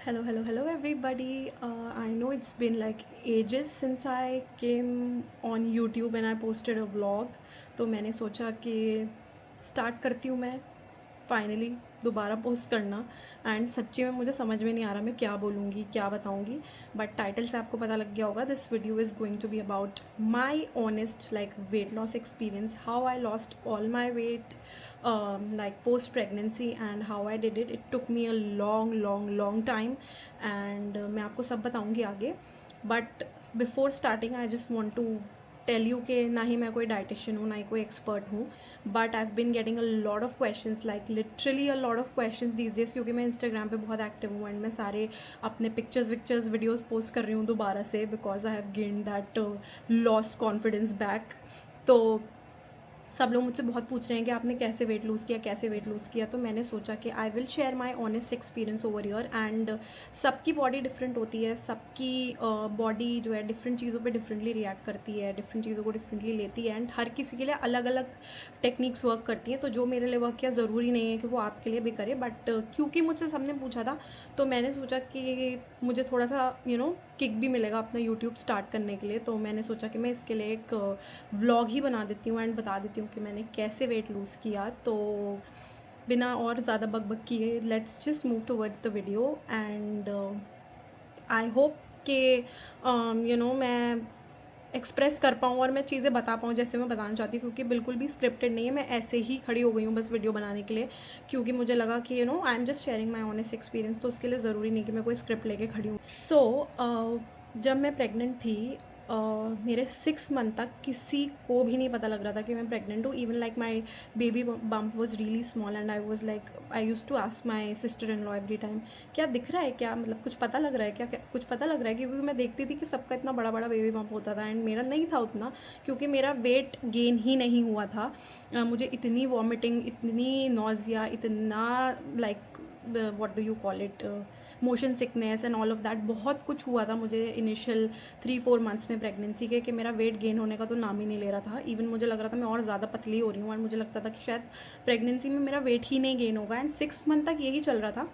Hello, everybody. I know it's been like ages since I came on YouTube and I posted a vlog. तो मैंने सोचा कि start करती हूँ मैं फाइनली दोबारा पोस्ट करना। एंड सच्ची में मुझे समझ में नहीं आ रहा मैं क्या बोलूँगी क्या बताऊँगी, बट टाइटल से आपको पता लग गया होगा। This video is going to be about my honest like weight loss experience, how I lost all my weight like post pregnancy and how I did it. It took me a long time and मैं आपको सब बताऊँगी आगे। But before starting I just want to tell you कि ना ही मैं कोई dietitian हूँ ना ही कोई एक्सपर्ट हूँ, but I have been getting a lot of questions, like literally a lot of questions these days, क्योंकि मैं इंस्टाग्राम पे बहुत एक्टिव हूँ एंड मैं सारे अपने पिक्चर्स वीडियोज़ पोस्ट कर रही हूँ दोबारा से because I have gained that lost confidence back. तो सब लोग मुझसे बहुत पूछ रहे हैं कि आपने कैसे वेट लूज़ किया, तो मैंने सोचा कि I will share my honest experience over year. And सबकी बॉडी डिफरेंट होती है, सबकी बॉडी जो है डिफरेंट चीज़ों पे डिफरेंटली रिएक्ट करती है, डिफरेंट चीज़ों को डिफरेंटली लेती है एंड हर किसी के लिए अलग अलग टेक्निक्स वर्क करती हैं। तो जो मेरे लिए वर्क किया ज़रूरी नहीं है कि वो आपके लिए भी करे, बट क्योंकि मुझसे सबने पूछा था तो मैंने सोचा कि मुझे थोड़ा सा किक भी मिलेगा अपना यूट्यूब स्टार्ट करने के लिए। तो मैंने सोचा कि मैं इसके लिए एक व्लॉग ही बना देती हूँ एंड बता देती हूँ कि मैंने कैसे वेट लूज़ किया। तो बिना और ज़्यादा बकबक किए let's just move towards the video and I hope कि मैं एक्सप्रेस कर पाऊँ और मैं चीज़ें बता पाऊँ जैसे मैं बताना चाहती हूँ, क्योंकि बिल्कुल भी स्क्रिप्टेड नहीं है। मैं ऐसे ही खड़ी हो गई हूँ बस वीडियो बनाने के लिए, क्योंकि मुझे लगा कि आई am just sharing my honest experience, तो उसके लिए ज़रूरी नहीं कि मैं कोई स्क्रिप्ट लेके खड़ी हूँ। जब मैं प्रेग्नेंट थी मेरे 6 मंथ तक किसी को भी नहीं पता लग रहा था कि मैं प्रेग्नेंट हूँ। Even like my baby bump was really small and I was like I use to ask my sister in law every time, क्या दिख रहा है, क्या मतलब कुछ पता लग रहा है, क्या कुछ पता लग रहा है, क्योंकि मैं देखती थी कि सबका इतना बड़ा बड़ा बेबी बम्प होता था एंड मेरा नहीं था उतना, क्योंकि मेरा वेट गेन ही नहीं हुआ था। मुझे इतनी वॉमिटिंग, इतनी नॉजिया, इतना like what do you call it, motion sickness and all of that, बहुत कुछ हुआ था मुझे इनिशियल 3-4 मंथ्स में प्रेगनेंसी के, कि मेरा वेट गेन होने का तो नाम ही नहीं ले रहा था। इवन मुझे लग रहा था मैं और ज़्यादा पतली हो रही हूँ और मुझे लगता था कि शायद प्रेगनेंसी में मेरा वेट ही नहीं गेन होगा। एंड 6 मंथ तक यही चल रहा था।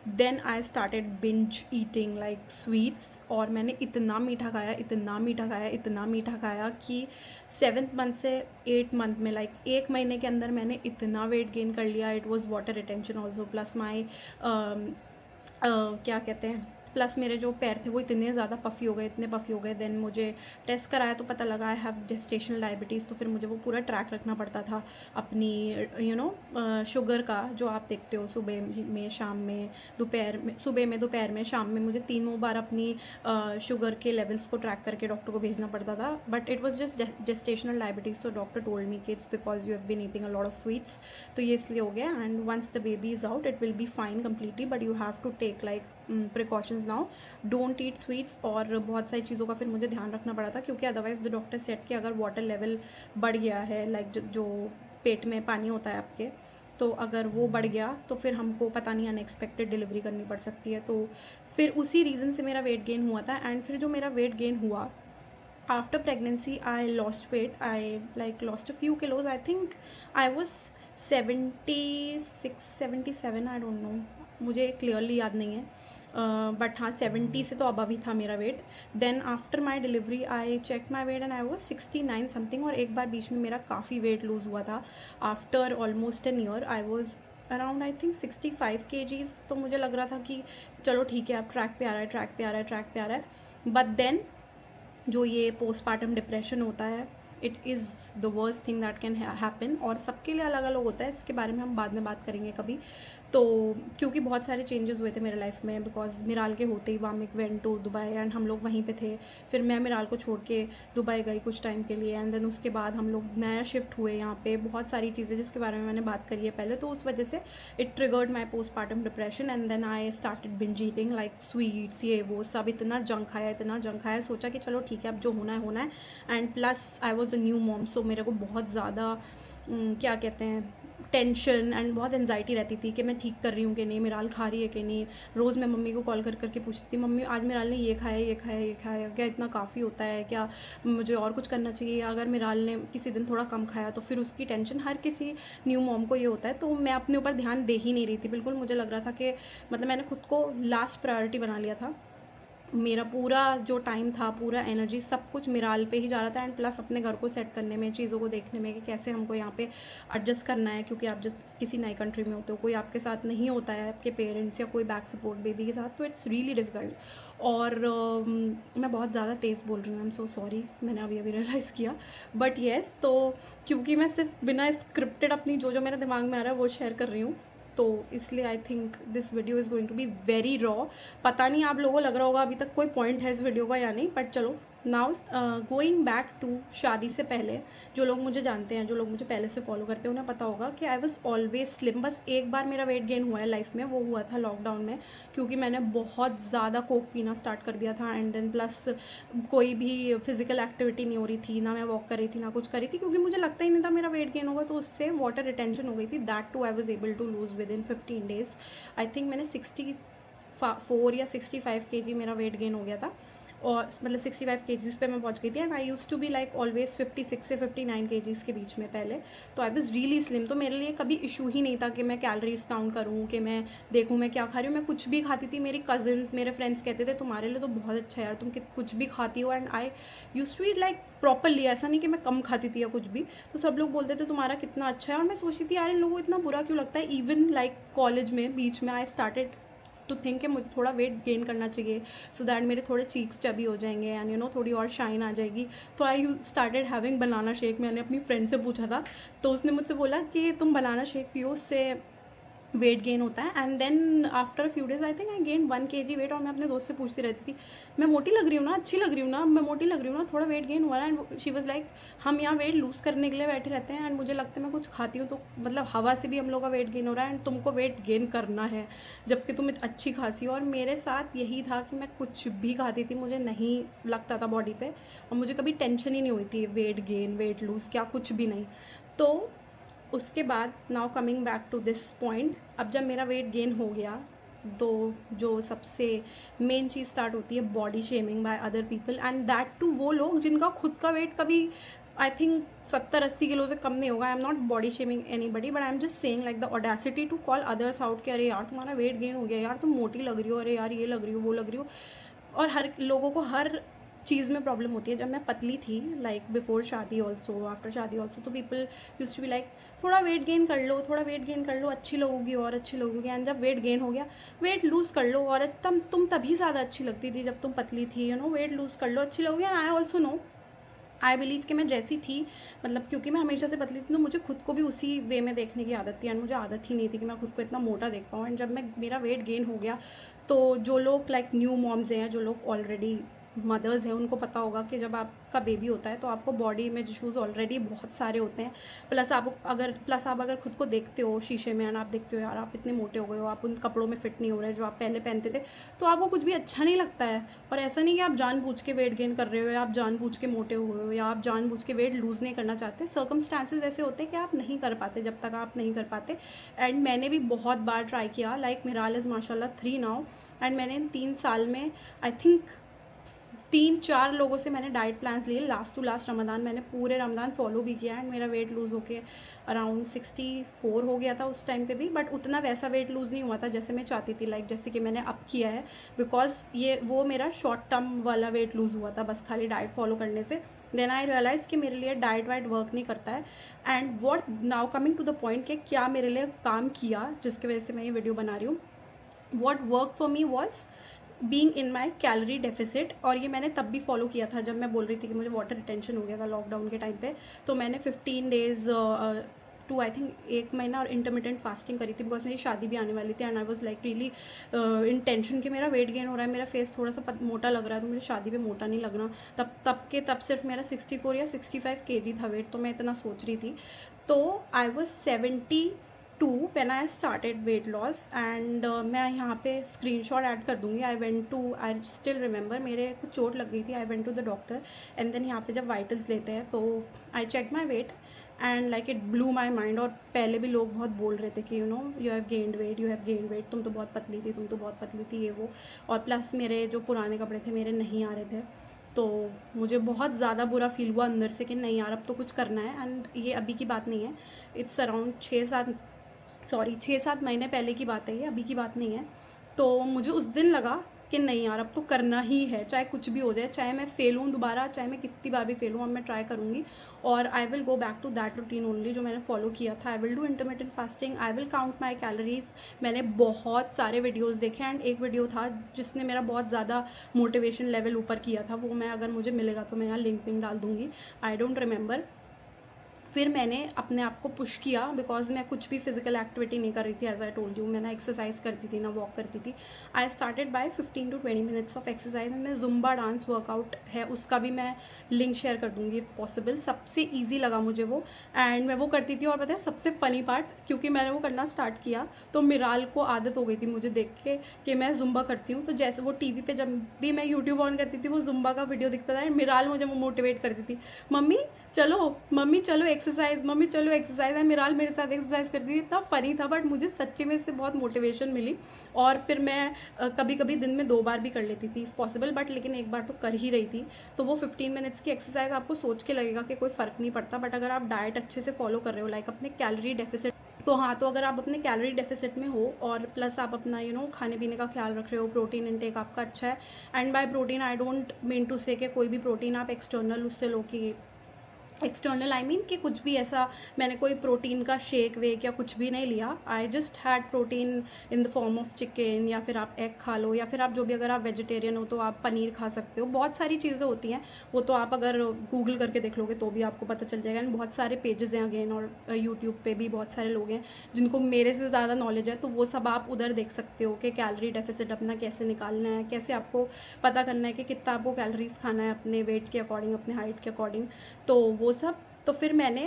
Then I started binge eating like sweets, और मैंने इतना मीठा खाया, इतना मीठा खाया कि 7th मंथ से 8 मंथ में लाइक 1 महीने के अंदर मैंने इतना वेट गेन कर लिया। It was water retention also, plus my क्या कहते हैं, प्लस मेरे जो पैर थे वो इतने ज़्यादा पफ़ी हो गए, इतने पफ़ी हो गए। देन मुझे टेस्ट कराया तो पता लगा आई हैव जेस्टेशनल डायबिटीज़, तो फिर मुझे वो पूरा ट्रैक रखना पड़ता था अपनी शुगर का, जो आप देखते हो सुबह में, शाम में, दोपहर में, सुबह में, दोपहर में, शाम में, मुझे तीनों बार अपनी शुगर के लेवल्स को ट्रैक करके डॉक्टर को भेजना पड़ता था। But it was just gestational diabetes, तो डॉक्टर टोल्ड मी कि it's because you have been eating a lot of sweets, तो ये इसलिए हो गया। And once the baby is out it will be fine completely, but you have to take like precautions now, don't eat sweets. और बहुत सारी चीज़ों का फिर मुझे ध्यान रखना पड़ा था, क्योंकि अदरवाइज द डॉक्टर सेट कि अगर वाटर लेवल बढ़ गया है, लाइक जो पेट में पानी होता है आपके, तो अगर वो बढ़ गया तो फिर हमको पता नहीं अनएक्सपेक्टेड डिलीवरी करनी पड़ सकती है। तो फिर उसी रीज़न से मेरा वेट गेन हुआ था। एंड फिर जो मेरा वेट गेन हुआ after pregnancy, I lost weight, I like lost a few kilos, I think I was 76-77, I don't know, मुझे क्लियरली याद नहीं है, बट हाँ 70 से तो अबव ही था मेरा weight. Then after my delivery I check my weight and I was 69 something, और एक बार बीच में मेरा काफ़ी वेट लूज़ हुआ था। After almost an year I was around I think 65 kgs, तो मुझे लग रहा था कि चलो ठीक है अब ट्रैक पे आ रहा है। बट देन जो ये पोस्टपार्टम डिप्रेशन होता है, it is the worst thing that can happen, और सबके लिए अलग अलग होता है, इसके बारे में हम बाद में बात करेंगे कभी। तो क्योंकि बहुत सारे चेंजेस हुए थे मेरे लाइफ में, बिकॉज मिराल के होते ही Wamiq went to Dubai and हम लोग वहीं पे थे। फिर मैं मिराल को छोड़ के दुबई गई कुछ टाइम के लिए, एंड देन उसके बाद हम लोग नया शिफ्ट हुए यहाँ पे, बहुत सारी चीज़ें जिसके बारे में मैंने बात करी है पहले, तो उस वजह से it triggered my postpartum depression. And then I started binge eating like sweets, ये वो सब, इतना जंक खाया, सोचा कि चलो ठीक है अब जो होना है। And plus I was a new mom, so मेरे को बहुत ज़्यादा क्या कहते हैं, टेंशन एंड बहुत एनजाइटी रहती थी कि मैं ठीक कर रही हूँ कि नहीं, मिराल खा रही है कि नहीं। रोज़ मैं मम्मी को कॉल कर करके पूछती थी, मम्मी आज मिराल ने ये खाया, ये खाया, ये खाया, क्या इतना काफ़ी होता है, क्या मुझे और कुछ करना चाहिए, या अगर मिराल ने किसी दिन थोड़ा कम खाया तो फिर उसकी टेंशन। हर किसी न्यू मॉम को ये होता है। तो मैं अपने ऊपर ध्यान दे ही नहीं रही थी बिल्कुल। मुझे लग रहा था कि मतलब मैंने खुद को लास्ट प्रायोरिटी बना लिया था। मेरा पूरा जो टाइम था, पूरा एनर्जी, सब कुछ मिराल पे ही जा रहा था एंड प्लस अपने घर को सेट करने में, चीज़ों को देखने में कि कैसे हमको यहाँ पे एडजस्ट करना है। क्योंकि आप जब किसी नई कंट्री में होते हो, कोई आपके साथ नहीं होता है, आपके पेरेंट्स या कोई बैक सपोर्ट बेबी के साथ, तो इट्स रियली डिफ़िकल्ट। और मैं बहुत ज़्यादा तेज़ बोल रही हूँ, आई एम सो सॉरी, मैंने अभी अभी रियलाइज़ किया। बट येस, तो क्योंकि मैं सिर्फ बिना स्क्रिप्टेड अपनी जो जो मेरे दिमाग में आ रहा है वो शेयर कर रही हूँ, तो इसलिए I think this video is going to be very raw. पता नहीं आप लोगों को लग रहा होगा अभी तक कोई पॉइंट है इस वीडियो का या नहीं, बट चलो। नाउ गोइंग बैक टू शादी से पहले, जो लोग मुझे जानते हैं, जो लोग मुझे पहले से फॉलो करते हैं, उन्हें पता होगा कि आई वॉज ऑलवेज स्लिम। बस एक बार मेरा वेट गेन हुआ है लाइफ में, वो हुआ था लॉकडाउन में, क्योंकि मैंने बहुत ज़्यादा कोक पीना स्टार्ट कर दिया था एंड देन प्लस कोई भी फिजिकल एक्टिविटी नहीं हो रही थी, ना मैं वॉक कर रही थी, ना कुछ कर रही थी, क्योंकि मुझे लगता ही नहीं था मेरा वेट गेन होगा। तो उससे वाटर रिटेंशन हो गई थी। That too I was able to lose within 15 days. I think मैंने 64 या 65 kg मेरा वेट गेन हो गया था, और मतलब 65 kgs पे मैं पहुंच गई थी। And I use to be like always 56 से 59 kgs के बीच में पहले। तो आई वॉज रियली स्लिम। तो मेरे लिए कभी इशू ही नहीं था कि मैं कैलोरीज काउंट करूँ, कि मैं देखूँ मैं क्या खा रही हूँ। मैं कुछ भी खाती थी। मेरी कजिन्स, मेरे फ्रेंड्स कहते थे तुम्हारे लिए तो बहुत अच्छा है यार, तुम कुछ भी खाती हो। And I use to eat like properly, ऐसा नहीं कि मैं कम खाती थी या कुछ भी। तो सब लोग बोलते थे तुम्हारा कितना अच्छा है। और मैं सोचती थी यार इन लोगों को इतना बुरा क्यों लगता है। इवन लाइक कॉलेज में बीच में आई स्टार्टेड टू थिंक कि मुझे थोड़ा वेट गेन करना चाहिए, सो दैट मेरे थोड़े चीक्स चबी हो जाएंगे एंड यू नो थोड़ी और शाइन आ जाएगी। तो I started having banana shake. मैंने अपनी फ्रेंड से पूछा था, तो उसने मुझसे बोला कि तुम बनाना शेक पियो, उससे वेट गेन होता है। And then after few days I think I gain 1 kg weight. और मैं अपने दोस्त से पूछती रहती थी, मैं मोटी लग रही हूँ ना, अच्छी लग रही हूँ ना, मैं मोटी लग रही हूँ ना, थोड़ा वेट गेन हुआ है। एंड शी वाज लाइक हम यहाँ वेट लूज़ करने के लिए बैठे रहते हैं एंड मुझे लगता है मैं कुछ खाती हूँ तो मतलब हवा से भी हम लोग का वेट गेन हो रहा है एंड तुमको वेट गेन करना है जबकि तुम अच्छी खासी हो। और मेरे साथ यही था कि मैं कुछ भी खाती थी, मुझे नहीं लगता था बॉडी पे, और मुझे कभी टेंशन ही नहीं हुई थी वेट गेन, वेट लूज़, क्या कुछ भी नहीं। तो उसके बाद now coming back to this point, अब जब मेरा वेट गेन हो गया तो जो सबसे मेन चीज़ स्टार्ट होती है body shaming by other people. And that too वो लोग जिनका खुद का वेट कभी आई थिंक 70-80 किलो से कम नहीं होगा। I am not body shaming anybody, but I am just saying like the audacity to call others out कि अरे यार तुम्हारा वेट गेन हो गया, यार तुम मोटी लग रही हो, अरे यार ये लग रही हो, वो लग रही हो। और हर लोगों को हर चीज़ में प्रॉब्लम होती है। जब मैं पतली थी लाइक बिफोर शादी ऑल्सो, आफ्टर शादी ऑल्सो, तो people use to be like थोड़ा वेट गेन कर लो, थोड़ा वेट गेन कर लो, अच्छी लगोगी और अच्छी लगोगी। एंड जब वेट गेन हो गया, वेट लूज़ कर लो और तुम तभी ज़्यादा अच्छी लगती थी जब तुम पतली थी, यू नो, वेट लूज़ कर लो, अच्छी लगोगी। And I also know, I believe कि मैं जैसी थी, मतलब क्योंकि मैं हमेशा से पतली थी तो मुझे खुद को भी उसी वे में देखने की आदत थी। एंड मुझे आदत ही नहीं थी कि मैं खुद को इतना मोटा देख पाऊँ। एंड जब मेरा वेट गेन हो गया तो जो लोग लाइक न्यू मॉम्स हैं, जो लोग ऑलरेडी मदर्स हैं, उनको पता होगा कि जब आपका बेबी होता है तो आपको बॉडी इमेज इशूज़ ऑलरेडी बहुत सारे होते हैं। प्लस आप अगर खुद को देखते हो शीशे में एंड आप देखते हो यार आप इतने मोटे हो गए हो, आप उन कपड़ों में फिट नहीं हो रहे जो आप पहले पहनते थे, तो आपको कुछ भी अच्छा नहीं लगता है। और ऐसा नहीं कि आप जानबूझ के वेट गेन कर रहे हो या आप जानबूझ के मोटे हुए हो या आप जानबूझ के वेट लूज़ नहीं करना चाहते। सर्कमस्टांसेस ऐसे होते हैं कि आप नहीं कर पाते जब तक आप नहीं कर पाते। एंड मैंने भी बहुत बार ट्राई किया, लाइक मिराल इज़ माशाल्लाह 3 नाउ, एंड मैंने 3 साल में आई थिंक 3-4 लोगों से मैंने डाइट प्लान्स लिए। लास्ट टू लास्ट रमज़ान मैंने पूरे रमज़ान फॉलो भी किया एंड मेरा वेट लूज़ होके अराउंड 64 हो गया था उस टाइम पे भी। बट उतना वैसा वेट लूज़ नहीं हुआ था जैसे मैं चाहती थी, लाइक जैसे कि मैंने अब किया है, बिकॉज वो मेरा शॉर्ट टर्म वाला वेट लूज़ हुआ था बस खाली डाइट फॉलो करने से। देन आई रियलाइज़ कि मेरे लिए डाइट वाइट वर्क नहीं करता है। And what now coming to the point कि क्या मेरे लिए काम किया जिसकी वजह से मैं ये वीडियो बना रही हूँ। What work for me was being in my calorie deficit. और ये मैंने तब भी फॉलो किया था जब मैं बोल रही थी कि मुझे वाटर रिटेंशन हो गया था लॉकडाउन के टाइम पे। तो मैंने 15 डेज़ टू आई थिंक 1 महीना और इंटरमीडियंट फास्टिंग करी थी, बिकॉज मेरी शादी भी आने वाली थी। And I was like really in tension कि मेरा वेट गेन हो रहा है, मेरा फेस थोड़ा सा मोटा लग रहा है, तो मुझे शादी पे मोटा नहीं लगना। तब सिर्फ मेरा 64 या 65 kg था वेट, तो मैं इतना सोच रही थी। तो I was 72 when I started weight loss. And मैं यहाँ पे स्क्रीनशॉट ऐड कर दूँगी। आई स्टिल रिमेंबर, मेरे कुछ चोट लग गई थी, I went to the doctor. And then यहाँ पे जब वाइटल्स लेते हैं तो I check my weight and like it blew my mind. और पहले भी लोग बहुत बोल रहे थे कि you have gained weight, you have gained weight, तुम तो बहुत पतली थी, तुम तो बहुत पतली थी, ये वो। और प्लस मेरे जो पुराने कपड़े थे मेरे नहीं आ रहे थे, तो मुझे बहुत ज़्यादा बुरा फील हुआ अंदर से कि नहीं यार अब तो कुछ करना है। एंड ये अभी की बात नहीं है, इट्स अराउंड 6-7 महीने पहले की बात है, ये अभी की बात नहीं है। तो मुझे उस दिन लगा कि नहीं यार अब तो करना ही है, चाहे कुछ भी हो जाए, चाहे मैं फेल हूँ दोबारा, चाहे मैं कितनी बार भी फेल हूँ, अब मैं ट्राई करूँगी। और I will go back to that routine only जो मैंने फॉलो किया था। I will do intermittent fasting, I will count my calories. मैंने बहुत सारे वीडियोस देखे एंड एक वीडियो था जिसने मेरा बहुत ज़्यादा मोटिवेशन लेवल ऊपर किया था, वो मैं अगर मुझे मिलेगा तो मैं यहाँ लिंक विंक डाल दूँगी, आई डोंट रिमेंबर। फिर मैंने अपने आप को पुश किया बिकॉज मैं कुछ भी फिजिकल एक्टिविटी नहीं कर रही थी, एज आई टोल्ड यू। मैं ना एक्सरसाइज करती थी ना वॉक करती थी। I started by 15 to 20 minutes of exercise. मैं जुम्बा डांस वर्कआउट है उसका भी मैं लिंक शेयर कर दूँगी इफ़ पॉसिबल। सबसे ईजी लगा मुझे वो, एंड मैं वो करती थी। और पता है सबसे फ़नी पार्ट, क्योंकि मैंने वो करना स्टार्ट किया तो मिराल को आदत हो गई थी मुझे देख के कि मैं जुम्बा करती हूँ। तो जैसे वो टीवी पे जब भी मैं यूट्यूब ऑन करती थी वो जुम्बा का वीडियो दिखता था, मिराल मुझे मोटिवेट करती थी, मम्मी चलो, मम्मी चलो एक्सरसाइज, मम्मी चलो एक्सरसाइज। है मिराल मेरे साथ एक्सरसाइज करती थी। इतना फनी था, बट मुझे सच्ची में इससे बहुत मोटिवेशन मिली। और फिर मैं कभी कभी दिन में 2 बार भी कर लेती थी पॉसिबल, बट लेकिन एक बार तो कर ही रही थी। तो वो 15 मिनट्स की एक्सरसाइज आपको सोच के लगेगा कि कोई फ़र्क नहीं पड़ता, बट अगर आप डाइट अच्छे से फॉलो कर रहे हो, लाइक अपने कैलोरी डेफिसिट, तो हाँ, तो अगर आप अपने कैलोरी डेफिसिट में हो और प्लस आप अपना खाने पीने का ख्याल रख रहे हो, प्रोटीन इनटेक आपका अच्छा है। And by protein I don't mean to say कि कोई भी प्रोटीन आप एक्सटर्नल उससे लो, कि एक्सटर्नल आई मीन कि कुछ भी ऐसा मैंने कोई प्रोटीन का शेक वेक या कुछ भी नहीं लिया। I just had protein in the form of chicken, या फिर आप एग खा लो, या फिर आप जो भी, अगर आप वेजिटेरियन हो तो आप पनीर खा सकते हो। बहुत सारी चीज़ें होती हैं, वो तो आप अगर गूगल करके देख लोगे तो भी आपको पता चल जाएगा। एंड बहुत सारे पेजेस हैं अगेन, और यूट्यूब पे भी बहुत सारे लोग हैं जिनको मेरे से ज़्यादा नॉलेज है, तो वो सब आप उधर देख सकते हो कि कैलोरी डेफिसिट अपना कैसे निकालना है, कैसे आपको पता करना है कि कितना आपको कैलोरीज खाना है अपने वेट के अकॉर्डिंग, अपने हाइट के अकॉर्डिंग, तो वो सब। तो फिर मैंने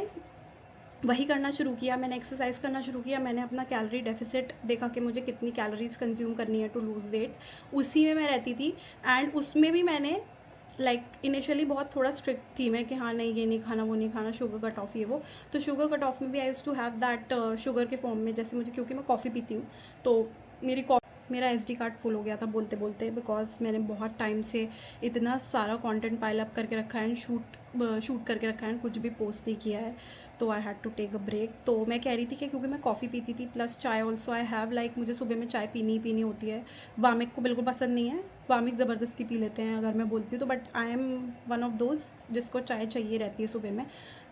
वही करना शुरू किया, मैंने एक्सरसाइज करना शुरू किया, मैंने अपना कैलोरी डेफिसिट देखा कि मुझे कितनी कैलोरीज कंज्यूम करनी है टू लूज़ वेट, उसी में मैं रहती थी। एंड उसमें भी मैंने इनिशियली बहुत थोड़ा स्ट्रिक्ट थी मैं कि हाँ नहीं ये नहीं खाना, वो नहीं खाना, शुगर कट ऑफ ये वो। तो शुगर कट ऑफ में भी I use to have that sugar के फॉर्म में, जैसे मुझे, क्योंकि मैं कॉफ़ी पीती हूँ, तो मेरा SD कार्ड फुल हो गया था बोलते बोलते, बिकॉज मैंने बहुत टाइम से इतना सारा कंटेंट पाइल अप करके रखा है एंड शूट करके रखा है, कुछ भी पोस्ट नहीं किया है। तो I had to take a break. तो मैं कह रही थी कि क्योंकि मैं कॉफ़ी पीती थी प्लस चाय ऑल्सो आई हैव, लाइक मुझे सुबह में चाय पीनी ही पीनी होती है। वामिक को बिल्कुल पसंद नहीं है, वामिक ज़बरदस्ती पी लेते हैं अगर मैं बोलती हूँ तो, but I M one of those जिसको चाय चाहिए रहती है सुबह में।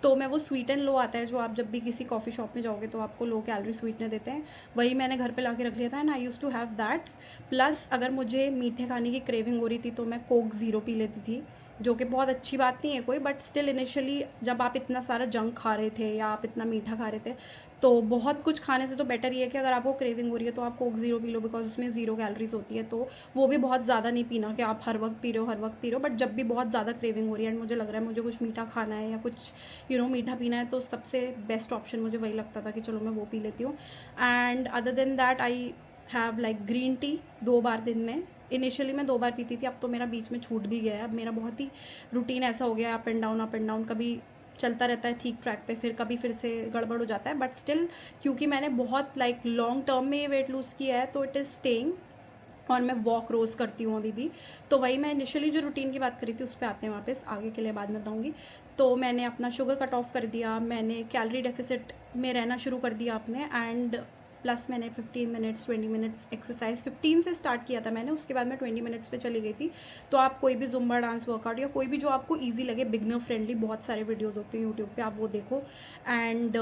तो मैं वो स्वीट एंड लो आता है जो आप जब भी किसी कॉफ़ी शॉप में जाओगे तो आपको लो कैलोरी स्वीटनर देते हैं, वही मैंने घर पे ला के रख लिया था and I use to have that. Plus अगर मुझे मीठे खाने की क्रेविंग हो रही थी तो मैं कोक ज़ीरो पी लेती थी, जो कि बहुत अच्छी बात नहीं है कोई, बट स्टिल इनिशियली जब आप इतना सारा जंक खा रहे थे या आप इतना मीठा खा रहे थे, तो बहुत कुछ खाने से तो बेटर ये है कि अगर आपको क्रेविंग हो रही है तो आप Coke zero P low, because उसमें ज़ीरो कैलोरीज होती है। तो वो भी बहुत ज़्यादा नहीं पीना कि आप हर वक्त पी रहे हो, बट जब भी बहुत ज़्यादा क्रेविंग हो रही है एंड मुझे लग रहा है मुझे कुछ मीठा खाना है या कुछ मीठा पीना है, तो सबसे बेस्ट ऑप्शन मुझे वही लगता था कि चलो मैं वो पी लेती हूँ। And other than that I have like green tea 2 बार दिन में। इनिशियली मैं 2 बार पीती थी, अब तो मेरा बीच में छूट भी गया है। अब मेरा बहुत ही रूटीन ऐसा हो गया है, अप एंड डाउन, कभी चलता रहता है ठीक ट्रैक पे, फिर कभी फिर से गड़बड़ हो जाता है, बट स्टिल क्योंकि मैंने बहुत लॉन्ग टर्म में ये वेट लूज़ किया है तो इट इज़ स्टेइंग। और मैं वॉक रोज़ करती हूँ अभी भी। तो वही मैं इनिशियली जो रूटीन की बात करी थी उस पर आते हैं वापस, आगे के लिए बाद में बताऊँगी। तो मैंने अपना शुगर कट ऑफ कर दिया, मैंने कैलोरी डेफिसिट में रहना शुरू कर दिया आपने, एंड प्लस मैंने 15 मिनट्स 20 मिनट्स एक्सरसाइज 15 से स्टार्ट किया था मैंने, उसके बाद मैं 20 मिनट्स पे चली गई थी। तो आप कोई भी जुम्बा डांस वर्कआउट या कोई भी जो आपको ईजी लगे, बिगनर फ्रेंडली बहुत सारे वीडियोज़ होते हैं यूट्यूब पे, आप वो देखो एंड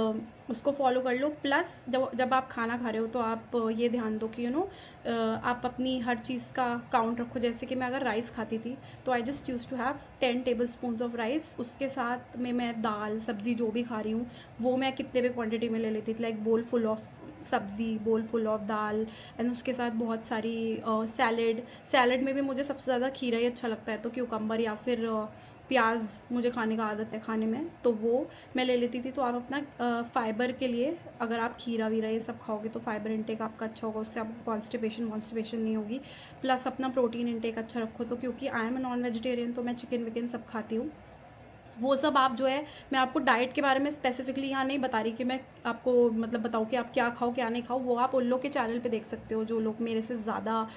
उसको फॉलो कर लो। प्लस जब आप खाना खा रहे हो तो आप ये ध्यान दो कि आप अपनी हर चीज़ का काउंट रखो। जैसे कि मैं अगर राइस खाती थी तो I just use to have 10 tablespoon of rice, उसके साथ में मैं दाल सब्ज़ी जो भी खा रही हूँ वो मैं कितने भी क्वांटिटी में ले लेती थी, लाइक बोल फुल ऑफ सब्ज़ी, बोल फुल ऑफ दाल, एंड उसके साथ बहुत सारी सैलड में भी मुझे सबसे ज़्यादा खीरा ही अच्छा लगता है, तो क्यूकम्बर या फिर प्याज मुझे खाने का आदत है खाने में, तो वो मैं ले लेती थी। तो आप अपना फ़ाइबर के लिए अगर आप खीरा वीरा ये सब खाओगे तो फ़ाइबर इंटेक आपका अच्छा होगा, उससे आपको कॉन्स्टिपेशन नहीं होगी। प्लस अपना प्रोटीन इंटेक अच्छा रखो, तो क्योंकि I am a non vegetarian तो मैं चिकन विकन सब खाती हूँ, वो सब आप जो है, मैं आपको डाइट के बारे में स्पेसिफिकली यहाँ नहीं बता रही कि मैं आपको मतलब बताऊँ कि आप क्या खाओ क्या नहीं खाओ, वो आप उन लोग के चैनल पे देख सकते हो जो लोग मेरे से ज़्यादा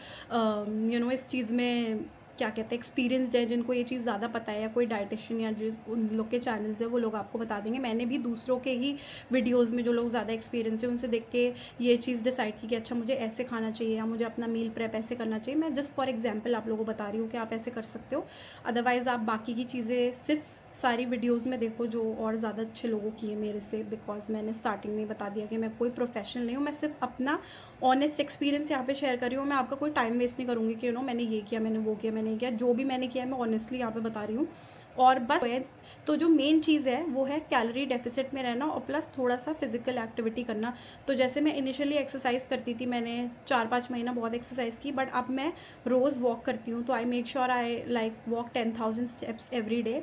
इस चीज़ में क्या कहते हैं एक्सपीरियंसड है, जिनको ये चीज़ ज़्यादा पता है, या कोई डाइटिशियन या जिस उन लोग के चैनल्स है वो लोग आपको बता देंगे। मैंने भी दूसरों के ही वीडियोज़ में जो लोग ज़्यादा एक्सपीरियंस है उनसे देख के ये चीज़ डिसाइड की कि अच्छा मुझे ऐसे खाना चाहिए या मुझे अपना मील प्रेप ऐसे करना चाहिए। मैं जस्ट फॉर एग्जाम्पल आप लोगों को बता रही हूँ कि आप ऐसे कर सकते हो। अदरवाइज़ आप बाकी की चीज़ें सिर्फ सारी वीडियोस में देखो जो और ज़्यादा अच्छे लोगों की है मेरे से, बिकॉज मैंने स्टार्टिंग में बता दिया कि मैं कोई प्रोफेशनल नहीं हूँ, मैं सिर्फ अपना ऑनेस्ट एक्सपीरियंस यहाँ पे शेयर कर रही हूँ। मैं आपका कोई टाइम वेस्ट नहीं करूँगी कि मैंने ये किया, मैंने वो किया, मैंने किया, जो भी मैंने किया है मैं ऑनेस्टली यहाँ पे बता रही हूँ। और बस तो जो मेन चीज़ है वो है कैलोरी डेफिसिट में रहना और प्लस थोड़ा सा फिजिकल एक्टिविटी करना। तो जैसे मैं इनिशियली एक्सरसाइज करती थी, मैंने 4-5 महीना बहुत एक्सरसाइज की, बट अब मैं रोज़ वॉक करती हूँ। तो I make sure I like walk 10,000 steps every day.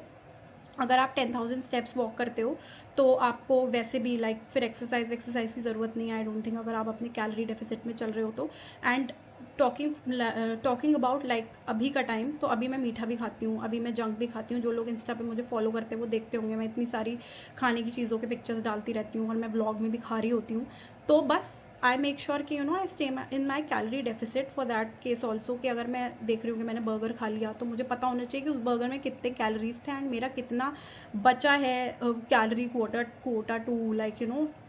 अगर आप 10,000 स्टेप्स वॉक करते हो तो आपको वैसे भी लाइक फिर एक्सरसाइज की ज़रूरत नहीं है, आई डोंट थिंक, अगर आप अपने कैलोरी डेफिसिट में चल रहे हो तो। एंड टॉकिंग अबाउट लाइक अभी का टाइम, तो अभी मैं मीठा भी खाती हूँ, अभी मैं जंक भी खाती हूँ। जो लोग इंस्टा पे मुझे फॉलो करते हैं वो देखते होंगे, मैं इतनी सारी खाने की चीज़ों के पिक्चर्स डालती रहती हूँ और मैं व्लॉग में भी खा रही होती हूँ। तो बस आई मेक श्योर कि I stay in my calorie deficit for that case also, कि अगर मैं देख रही हूँ कि मैंने बर्गर खा लिया तो मुझे पता होना चाहिए कि उस बर्गर में कितने कैलोरीज थे एंड मेरा कितना बचा है calorie quota to like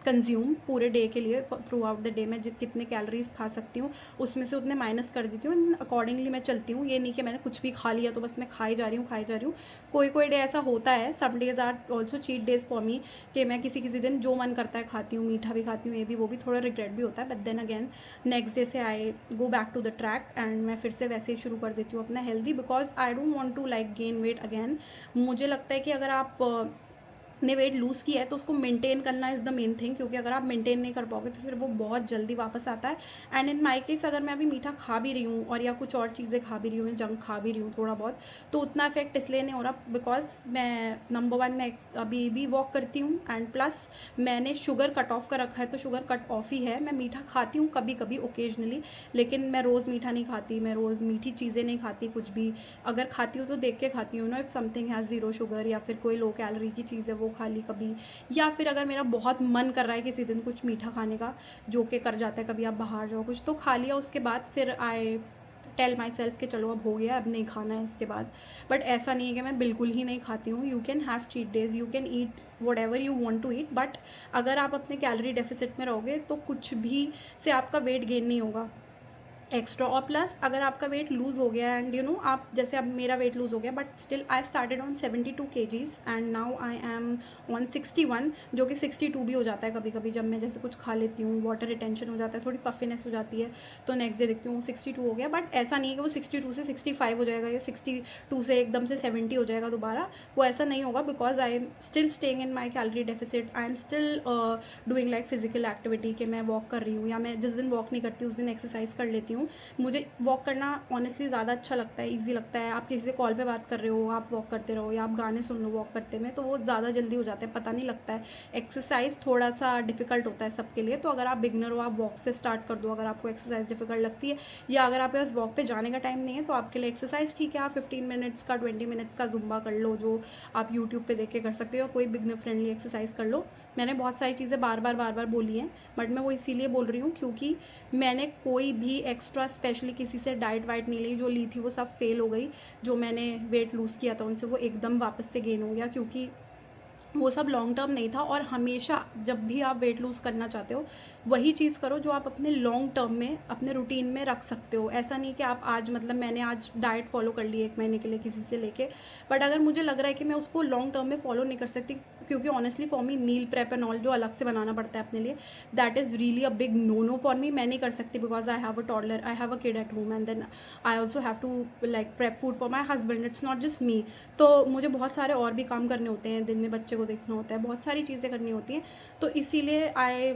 consume पूरे डे के लिए। थ्रू आउट द डे मैं कितने कैलोरीज खा सकती हूँ उसमें से उतने माइनस कर देती हूँ, अकॉर्डिंगली मैं चलती हूँ। ये नहीं कि मैंने कुछ भी खा लिया तो बस मैं खाई जा रही हूँ। कोई कोई डे ऐसा होता है, some days are also cheat days for me, कि मैं किसी दिन जो मन करता है खाती हूँ, मीठा भी खाती हूँ, ये भी वो भी, थोड़ा रिग्रेट भी होता है। But then again next day से I go back to the track and मैं फिर से वैसे ही शुरू कर देती हूँ अपना healthy, because I don't want to like gain weight again. मुझे लगता है कि अगर आप ने वेट लूज़ किया है तो उसको मेंटेन करना इज़ द मेन थिंग, क्योंकि अगर आप मेंटेन नहीं कर पाओगे तो फिर वो बहुत जल्दी वापस आता है। एंड इन माई केस अगर मैं अभी मीठा खा भी रही हूँ और या कुछ और चीज़ें खा भी रही हूँ, जंक खा भी रही हूँ थोड़ा बहुत, तो उतना इफेक्ट इसलिए नहीं हो रहा बिकॉज मैं नंबर 1 मैं अभी भी वॉक करती हूँ एंड प्लस मैंने शुगर कट ऑफ कर रखा है, तो शुगर कट ऑफ ही है। मैं मीठा खाती हूँ कभी कभी ओकेजनली, लेकिन मैं रोज़ मीठा नहीं खाती, मैं रोज़ मीठी चीज़ें नहीं खाती कुछ भी। अगर खाती हूँ तो देख के खाती हूँ ना, if something has zero sugar या फिर कोई लो कैलोरी की चीज़ है वो खा ली कभी, या फिर अगर मेरा बहुत मन कर रहा है किसी दिन कुछ मीठा खाने का, जो कि कर जाता है कभी, आप बाहर जाओ कुछ तो खा लिया, उसके बाद फिर आई टेल माई सेल्फ कि चलो अब हो गया, अब नहीं खाना है इसके बाद। बट ऐसा नहीं है कि मैं बिल्कुल ही नहीं खाती हूँ। You can have cheat days, you can eat whatever you want to eat, but अगर आप अपने कैलोरी डेफिसिट में रहोगे तो कुछ भी से आपका वेट गेन नहीं होगा एक्स्ट्रा। और प्लस अगर आपका वेट लूज़ हो गया एंड आप जैसे अब मेरा वेट लूज़ हो गया, but still I started on 72 kgs and now I am on 61, जो कि 62 भी हो जाता है कभी कभी, जब मैं जैसे कुछ खा लेती हूँ, वाटर रिटेंशन हो जाता है, थोड़ी पफिनेस हो जाती है, तो नेक्स्ट डे देखती हूँ 62 हो गया। बट ऐसा नहीं है कि वो 62 से 65 हो जाएगा या 62 से एकदम से 70 हो जाएगा दोबारा, वो ऐसा नहीं होगा, because I am still staying in my calorie deficit. I am still doing like physical activity, कि मैं वॉक कर रही हूँ, या मैं जिस दिन वॉक नहीं करती उस दिन एक्सरसाइज कर लेती हूँ। मुझे वॉक करना ऑनेस्टली ज़्यादा अच्छा लगता है, ईजी लगता है। आप किसी से कॉल पे बात कर रहे हो, आप वॉक करते रहो, या आप गाने सुन लो वॉक करते में, तो वो ज़्यादा जल्दी हो जाता है, पता नहीं लगता है। एक्सरसाइज थोड़ा सा डिफिकल्ट होता है सबके लिए, तो अगर आप बिगनर हो आप वॉक से स्टार्ट कर दो, अगर आपको एक्सरसाइज डिफिकल्ट लगती है, या अगर आपके पास वॉक पे जाने का टाइम नहीं है तो आपके लिए एक्सरसाइज ठीक है, आप 15 मिनट्स का 20 मिनट्स का जुम्बा कर लो, जो आप यूट्यूब पे देख के कर सकते हो, या कोई बिगनर फ्रेंडली एक्सरसाइज कर लो। मैंने बहुत सारी चीज़ें बार बार बोली हैं, बट मैं वो इसीलिए बोल रही हूँ क्योंकि मैंने कोई भी एक्स्ट्रा स्पेशली किसी से डाइट वाइट नहीं ली, जो ली थी वो सब फेल हो गई। जो मैंने वेट लूज़ किया था उनसे वो एकदम वापस से गेन हो गया, क्योंकि वो सब लॉन्ग टर्म नहीं था। और हमेशा जब भी आप वेट लूज़ करना चाहते हो वही चीज़ करो जो आप अपने लॉन्ग टर्म में अपने रूटीन में रख सकते हो। ऐसा नहीं कि आप आज मतलब मैंने आज डाइट फॉलो कर ली 1 महीने के लिए किसी से लेके, बट अगर मुझे लग रहा है कि मैं उसको लॉन्ग टर्म में फॉलो नहीं कर सकती, क्योंकि honestly for me meal prep and all जो अलग से बनाना पड़ता है अपने लिए, that is really a big no for me. मैं नहीं कर सकती because I have a toddler, I have a kid at home and then I also have to like prep food for my husband, it's not just me. तो मुझे बहुत सारे और भी काम करने होते हैं, दिन में बच्चे को देखना होता है, बहुत सारी चीज़ें करनी होती हैं, तो इसीलिए आई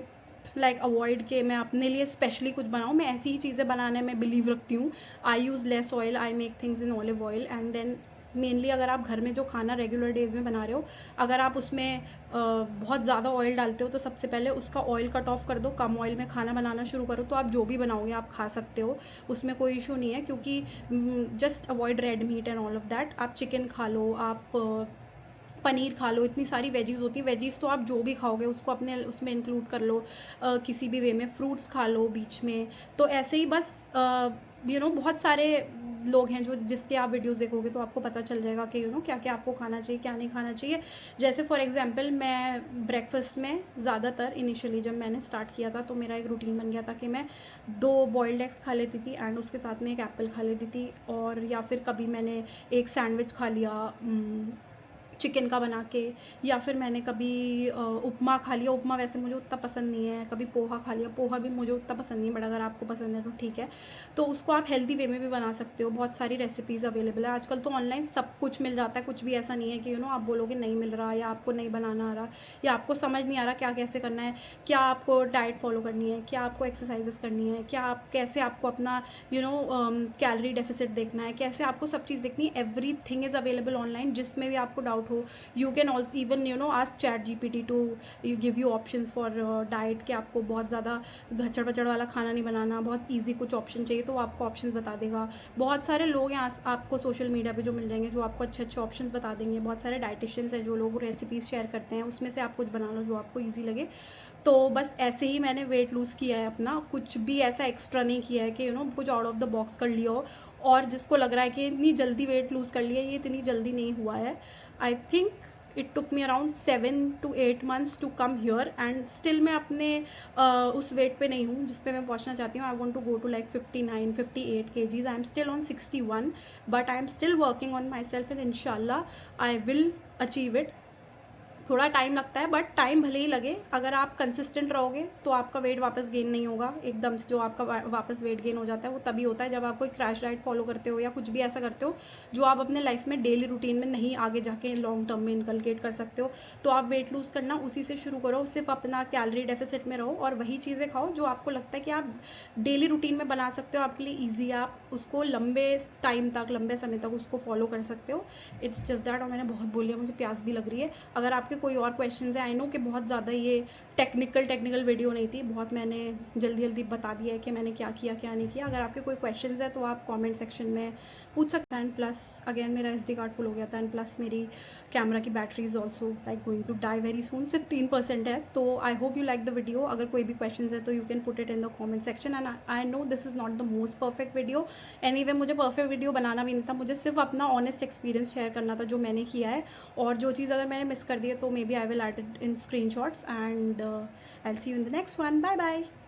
लाइक अवॉइड के मैं अपने लिए स्पेशली कुछ बनाऊँ। मैं ऐसी ही चीज़ें बनाने में बिलीव रखती हूँ। I use less oil, I make things in olive oil and then mainly अगर आप घर में जो खाना रेगुलर डेज में बना रहे हो, अगर आप उसमें बहुत ज़्यादा ऑयल डालते हो तो सबसे पहले उसका ऑयल कट ऑफ कर दो, कम ऑयल में खाना बनाना शुरू करो, तो आप जो भी बनाओगे आप खा सकते हो, उसमें कोई इशू नहीं है। क्योंकि just avoid red meat and all of that. आप चिकन खा लो, आप पनीर खा लो, इतनी सारी वेजीज़ होती हैं। वेजीज़ तो आप जो भी खाओगे उसको अपने उसमें इंक्लूड कर लो, किसी भी वे में। फ्रूट्स खा लो बीच में। तो ऐसे ही बस बहुत सारे लोग हैं जो जिसके आप वीडियोस देखोगे तो आपको पता चल जाएगा कि क्या क्या आपको खाना चाहिए, क्या नहीं खाना चाहिए। जैसे फॉर एग्जांपल मैं ब्रेकफास्ट में ज़्यादातर इनिशियली जब मैंने स्टार्ट किया था तो मेरा एक रूटीन बन गया था कि मैं 2 बॉइल्ड एग्स खा लेती थी एंड उसके साथ में एक एप्पल खा लेती थी, और या फिर कभी मैंने एक सैंडविच खा लिया चिकन का बना के, या फिर मैंने कभी उपमा खा लिया। उपमा वैसे मुझे उतना पसंद नहीं है। कभी पोहा खा लिया, पोहा भी मुझे उतना पसंद नहीं है, बट अगर आपको पसंद है तो ठीक है। तो उसको आप हेल्दी वे में भी बना सकते हो। बहुत सारी रेसिपीज़ अवेलेबल है आजकल तो ऑनलाइन, सब कुछ मिल जाता है। कुछ भी ऐसा नहीं है कि आप बोलोगे नहीं मिल रहा, या आपको नहीं बनाना आ रहा, या आपको समझ नहीं आ रहा क्या कैसे करना है, क्या आपको डाइट फॉलो करनी है, क्या आपको एक्सरसाइजेस करनी है, क्या आप कैसे आपको अपना कैलोरी डेफिसिट देखना है, कैसे आपको सब चीज़ देखनी है। Everything is available online. जिसमें भी आपको डाउट हो, you can also even ask ChatGPT to give you options for diet, कि आपको बहुत ज़्यादा घचड़ बचड़ वाला खाना नहीं बनाना, बहुत ईजी कुछ ऑप्शन चाहिए तो वो आपको ऑप्शंस बता देगा। बहुत सारे लोग हैं आपको सोशल मीडिया पे जो मिल जाएंगे, जो आपको अच्छे अच्छे ऑप्शंस बता देंगे। बहुत सारे डाइटिशियंस हैं जो लोग रेसिपीज़ शेयर करते हैं, उसमें से आप कुछ बना लो जो आपको ईजी लगे। तो बस ऐसे ही मैंने वेट लूज़ किया है अपना। कुछ भी ऐसा एक्स्ट्रा नहीं किया है कि कुछ आउट ऑफ द बॉक्स कर लिया हो। और जिसको लग रहा है कि इतनी जल्दी वेट लूज़ कर लिया, ये इतनी जल्दी नहीं हुआ है। I think it took me around 7 to 8 months to come here, and still मैं अपने उस वेट पे नहीं हूँ जिस पे मैं पहुँचना चाहती हूँ। I want to go to like 59-58 kgs। I am still on 61, but I am still working on myself, and इंशाल्लाह आई विल अचीव इट। थोड़ा टाइम लगता है, बट टाइम भले ही लगे, अगर आप कंसिस्टेंट रहोगे तो आपका वेट वापस गेन नहीं होगा एकदम से। जो आपका वापस वेट गेन हो जाता है वो तभी होता है जब आप कोई क्रैश डाइट फॉलो करते हो, या कुछ भी ऐसा करते हो जो आप अपने लाइफ में डेली रूटीन में नहीं आगे जाके लॉन्ग टर्म में इनकलकेट कर सकते हो। तो आप वेट लूज़ करना उसी से शुरू करो। सिर्फ अपना कैलोरी डेफिसिट में रहो और वही चीज़ें खाओ जो आपको लगता है कि आप डेली रूटीन में बना सकते हो, आपके लिए ईजी है, आप उसको लंबे टाइम तक, लंबे समय तक उसको फॉलो कर सकते हो। It's just that. और मैंने बहुत बोल लिया, मुझे प्यास भी लग रही है। अगर आपके कोई और क्वेश्चंस हैं, आई नो कि बहुत ज़्यादा ये टेक्निकल वीडियो नहीं थी, बहुत मैंने जल्दी जल्दी बता दिया है कि मैंने क्या किया क्या नहीं किया। अगर आपके कोई क्वेश्चंस हैं तो आप कमेंट सेक्शन में पूछ सकते हैं। एंड प्लस अगेन मेरा SD कार्ड फुल हो गया था, एंड प्लस मेरी कैमरा की battery is also like going to die very soon. सिर्फ 3% है। तो I hope you like the video. अगर कोई भी क्वेश्चन है तो you can put it in the comment section. And I know this is not the most perfect video. Anyway मुझे perfect video बनाना भी नहीं था, मुझे सिर्फ अपना ऑनेस्ट एक्सपीरियंस शेयर करना था जो मैंने किया है। और जो चीज़ अगर मैंने मिस कर दी है तो maybe I will add it in screenshots, and I'll see you in the next one. Bye bye.